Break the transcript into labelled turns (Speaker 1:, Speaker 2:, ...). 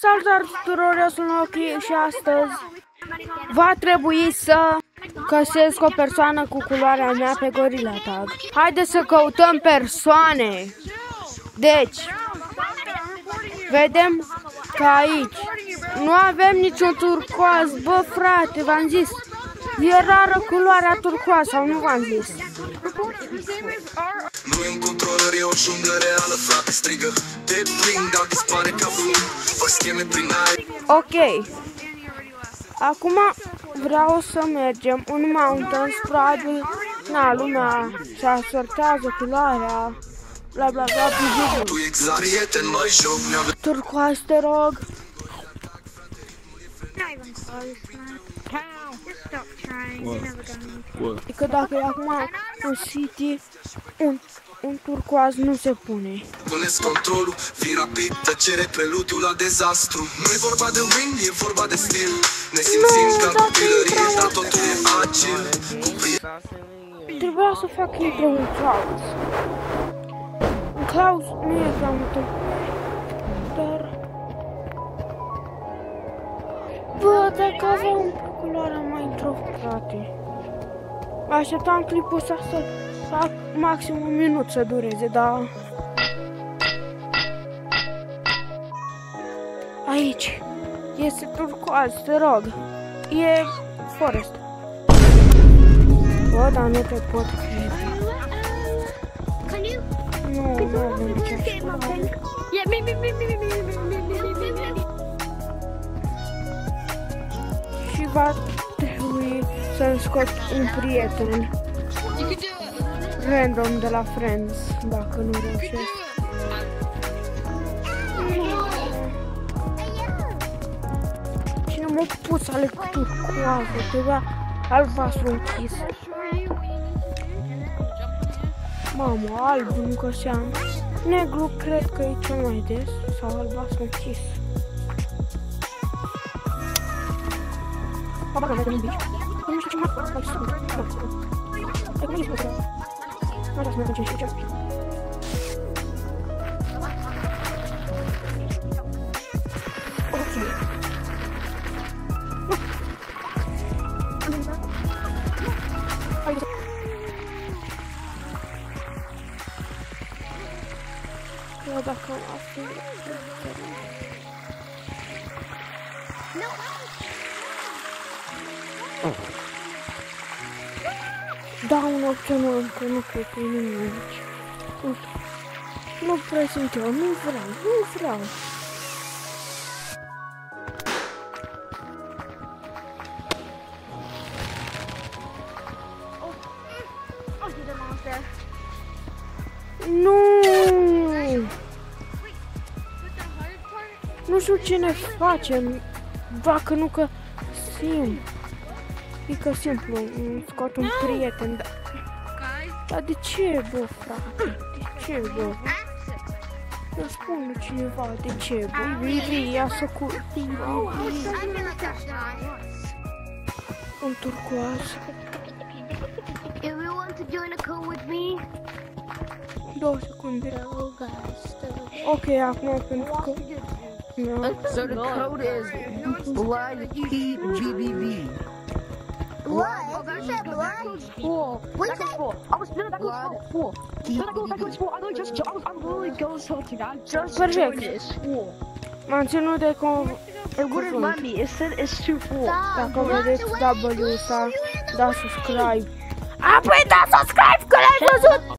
Speaker 1: Salutare tuturor, eu sunt Ochi și astăzi va trebui să găsesc o persoană cu culoarea mea pe Gorilla Tag. Haideți să căutăm persoane. Deci, vedem că aici nu avem niciun turcoaz. Bă, frate, v-am zis, e rară culoarea turcoaz, sau nu v-am zis?
Speaker 2: Nu e un controller, e o junglă reală, frate, strigă. Te prind, dar dispare ca fum. Vă scheme prin aer.
Speaker 1: Ok. Acum vreau să mergem în mountains, probabil, na, lumea se asortează culoarea, bla bla bla,
Speaker 2: Tu exact, prieten, mai joc.
Speaker 1: turcoaz, te rog. Adică dacă e acum un city, un turcoaz nu se pune.
Speaker 2: Puneți controlul, fii rapid, tăcere, preludiul la dezastru. Nu e vorba de win, e vorba de stil. Ne simțim ca copilărie, dar totul e agil.
Speaker 1: Trebuia să fac intro un Klaus. Un Klaus nu e prea multă, dar... Bă, dacă aveam culoarea mai intro, frate. Așteptam clipul ăsta să fac maxim un minut să dureze, dar... Aici este turcoaz, te rog. E forest. Bă, dar nu te pot crede. Nu avem nicio culoare. Și va trebui să-mi scot un prieten random de la Friends, dacă nu reușesc. Și nu mă pot să aleg turcoază, trebuia albastru închis. Mamă, alb nu găseam. Negru cred că e cel mai des, sau albastru închis. Baba, că un bici. Nu știu ce mai fac, să e cum e spus. Nu vreau să mergem și ce. Eu dacă aflu... Da, un opțional, că nu cred că e nimeni aici. Nu prezint eu, nu vreau. Nu! Nu știu ce ne facem, dacă nu că simt. E că simplu, îmi scot un prieten, dar de ce, bă, frate? De ce, bă? Îmi spune cineva, de ce, bă? Iria să un turcoaz.
Speaker 3: me?
Speaker 1: 2 secunde. Ok, acum pentru că...
Speaker 4: So the code is blood PGBB.
Speaker 3: Blood? Oh, there's that blood?
Speaker 4: Fool.
Speaker 3: What's that?
Speaker 4: I was spinning back to school. Fool. Then I go back to school. I literally ghost hunting. I just
Speaker 1: Perfect.
Speaker 4: joined this. Fool.
Speaker 1: M-am ținut de
Speaker 4: It wouldn't let me. It said it's too full.
Speaker 1: Dacă vedeți W, să dați subscribe. A, păi da subscribe, că l-ai văzut!